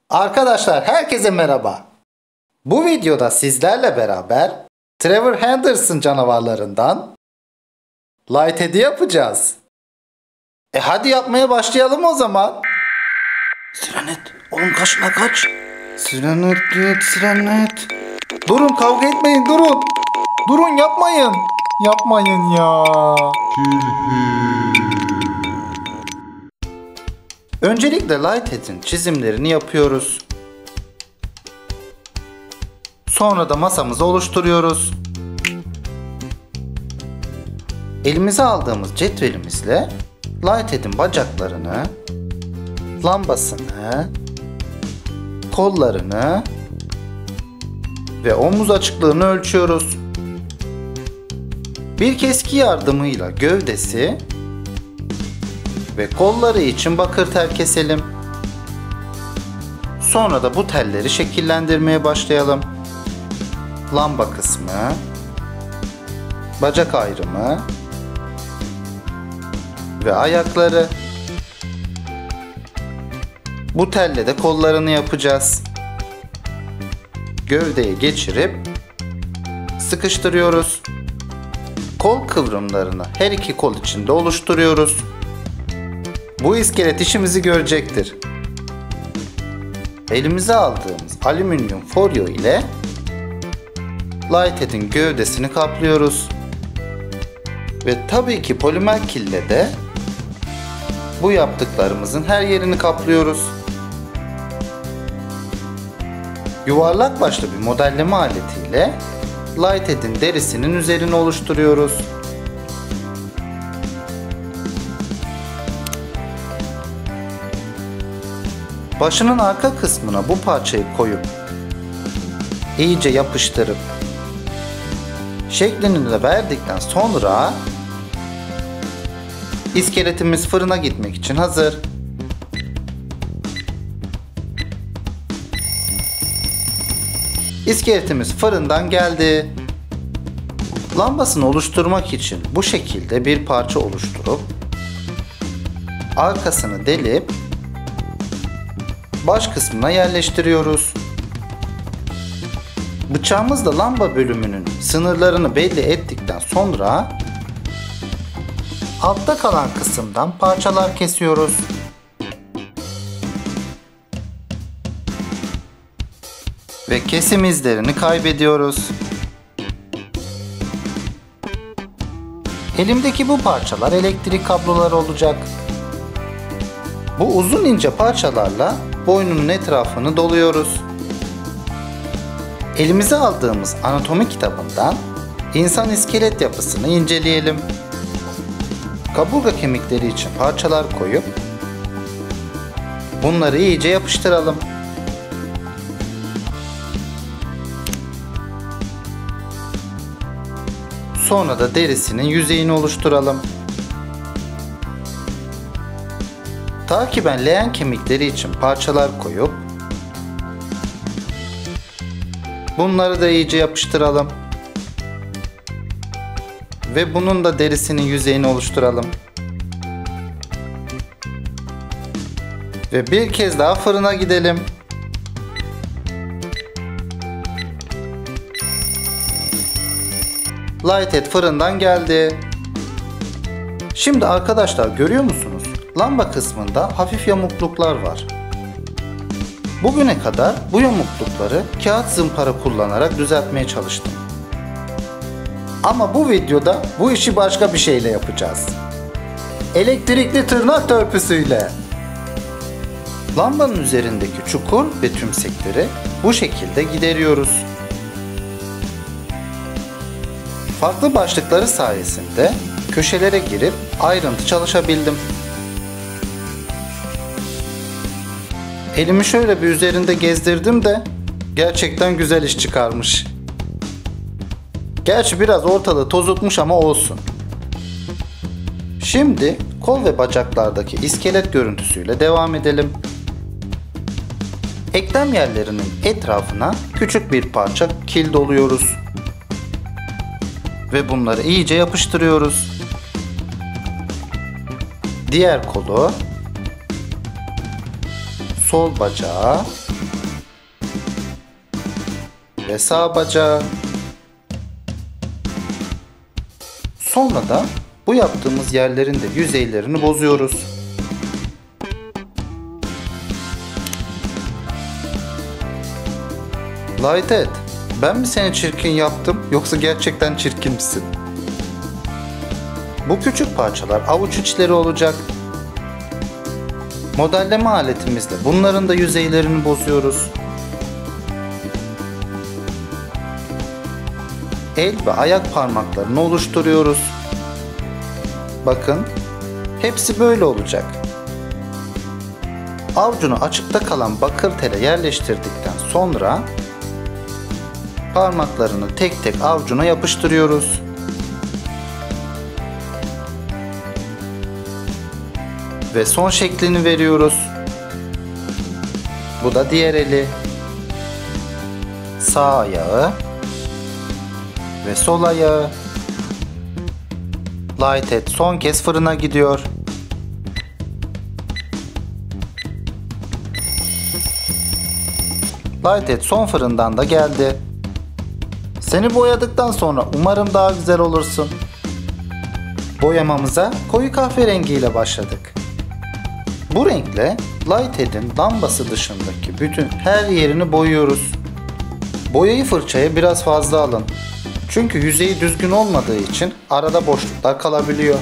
Arkadaşlar herkese merhaba. Bu videoda sizlerle beraber Trevor Henderson canavarlarından Lighthead'i yapacağız. Hadi yapmaya başlayalım o zaman. Sirenet, oğlum kaç la kaç. Sirenet git Sirenet. Durun, kavga etmeyin, durun. Durun, yapmayın. Yapmayın ya. Öncelikle Lighthead'in çizimlerini yapıyoruz. Sonra da masamızı oluşturuyoruz. Elimize aldığımız cetvelimizle Lighthead'in bacaklarını, lambasını, kollarını ve omuz açıklığını ölçüyoruz. Bir keski yardımıyla gövdesi ve kolları için bakır tel keselim. Sonra da bu telleri şekillendirmeye başlayalım. Lamba kısmı, bacak ayrımı ve ayakları. Bu telle de kollarını yapacağız. Gövdeye geçirip sıkıştırıyoruz. Kol kıvrımlarını her iki kol içinde oluşturuyoruz. Bu iskelet işimizi görecektir. Elimize aldığımız alüminyum folyo ile Lighthead'in gövdesini kaplıyoruz. Ve tabii ki polimer kille de bu yaptıklarımızın her yerini kaplıyoruz. Yuvarlak başlı bir modelleme aletiyle Lighthead'in derisinin üzerini oluşturuyoruz. Başının arka kısmına bu parçayı koyup iyice yapıştırıp şeklini de verdikten sonra iskeletimiz fırına gitmek için hazır. İskeletimiz fırından geldi. Lambasını oluşturmak için bu şekilde bir parça oluşturup arkasını delip baş kısmına yerleştiriyoruz. Bıçağımızla lamba bölümünün sınırlarını belli ettikten sonra altta kalan kısımdan parçalar kesiyoruz. Ve kesim izlerini kaybediyoruz. Elimdeki bu parçalar elektrik kabloları olacak. Bu uzun ince parçalarla boynunun etrafını doluyoruz. Elimize aldığımız anatomi kitabından insan iskelet yapısını inceleyelim. Kaburga kemikleri için parçalar koyup bunları iyice yapıştıralım. Sonra da derisinin yüzeyini oluşturalım. Takiben leğen kemikleri için parçalar koyup bunları da iyice yapıştıralım. Ve bunun da derisinin yüzeyini oluşturalım. Ve bir kez daha fırına gidelim. Lighthead fırından geldi. Şimdi arkadaşlar görüyor musunuz? Lamba kısmında hafif yamukluklar var. Bugüne kadar bu yamuklukları kağıt zımpara kullanarak düzeltmeye çalıştım. Ama bu videoda bu işi başka bir şeyle yapacağız. Elektrikli tırnak törpüsüyle. Lambanın üzerindeki çukur ve tümsekleri bu şekilde gideriyoruz. Farklı başlıkları sayesinde köşelere girip ayrıntı çalışabildim. Elimi şöyle bir üzerinde gezdirdim de gerçekten güzel iş çıkarmış. Gerçi biraz ortalığı tozutmuş ama olsun. Şimdi kol ve bacaklardaki iskelet görüntüsüyle devam edelim. Eklem yerlerinin etrafına küçük bir parça kil doluyoruz. Ve bunları iyice yapıştırıyoruz. Diğer kolu, sol bacağı ve sağ bacağı. Sonra da bu yaptığımız yerlerin de yüzeylerini bozuyoruz. Lighthead, ben mi seni çirkin yaptım yoksa gerçekten çirkin misin? Bu küçük parçalar avuç içleri olacak. Modelleme aletimizle bunların da yüzeylerini bozuyoruz. El ve ayak parmaklarını oluşturuyoruz. Bakın, hepsi böyle olacak. Avucunu açıkta kalan bakır tele yerleştirdikten sonra parmaklarını tek tek avucuna yapıştırıyoruz. Ve son şeklini veriyoruz. Bu da diğer eli. Sağ ayağı ve sol ayağı. Lighthead son kez fırına gidiyor. Lighthead son fırından da geldi. Seni boyadıktan sonra umarım daha güzel olursun. Boyamamıza koyu kahverengi ile başladık. Bu renkle Lighthead'in lambası dışındaki bütün her yerini boyuyoruz. Boyayı fırçaya biraz fazla alın. Çünkü yüzeyi düzgün olmadığı için arada boşluklar kalabiliyor.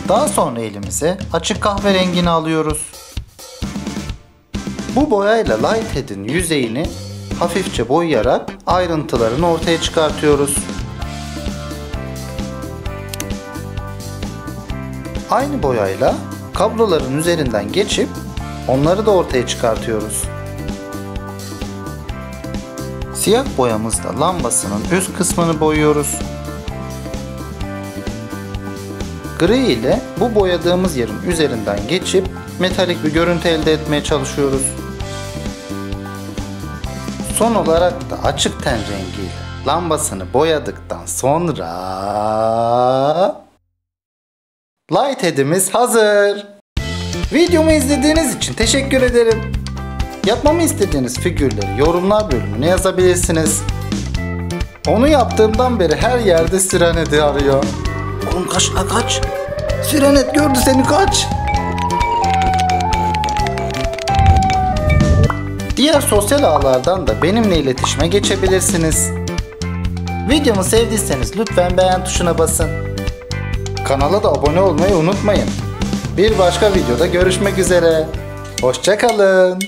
Daha sonra elimize açık kahverengini alıyoruz. Bu boyayla Lighthead'in yüzeyini hafifçe boyayarak ayrıntılarını ortaya çıkartıyoruz. Aynı boyayla kabloların üzerinden geçip onları da ortaya çıkartıyoruz. Siyah boyamızla lambasının üst kısmını boyuyoruz. Gri ile bu boyadığımız yerin üzerinden geçip metalik bir görüntü elde etmeye çalışıyoruz. Son olarak da açık ten rengiyle lambasını boyadıktan sonra Lighthead'imiz hazır. Videomu izlediğiniz için teşekkür ederim. Yapmamı istediğiniz figürleri yorumlar bölümüne yazabilirsiniz. Onu yaptığımdan beri her yerde Sirenet'i arıyor. Oğlum kaç la kaç. Sirenet gördü seni, kaç. Diğer sosyal ağlardan da benimle iletişime geçebilirsiniz. Videomu sevdiyseniz lütfen beğen tuşuna basın. Kanala da abone olmayı unutmayın. Bir başka videoda görüşmek üzere. Hoşça kalın.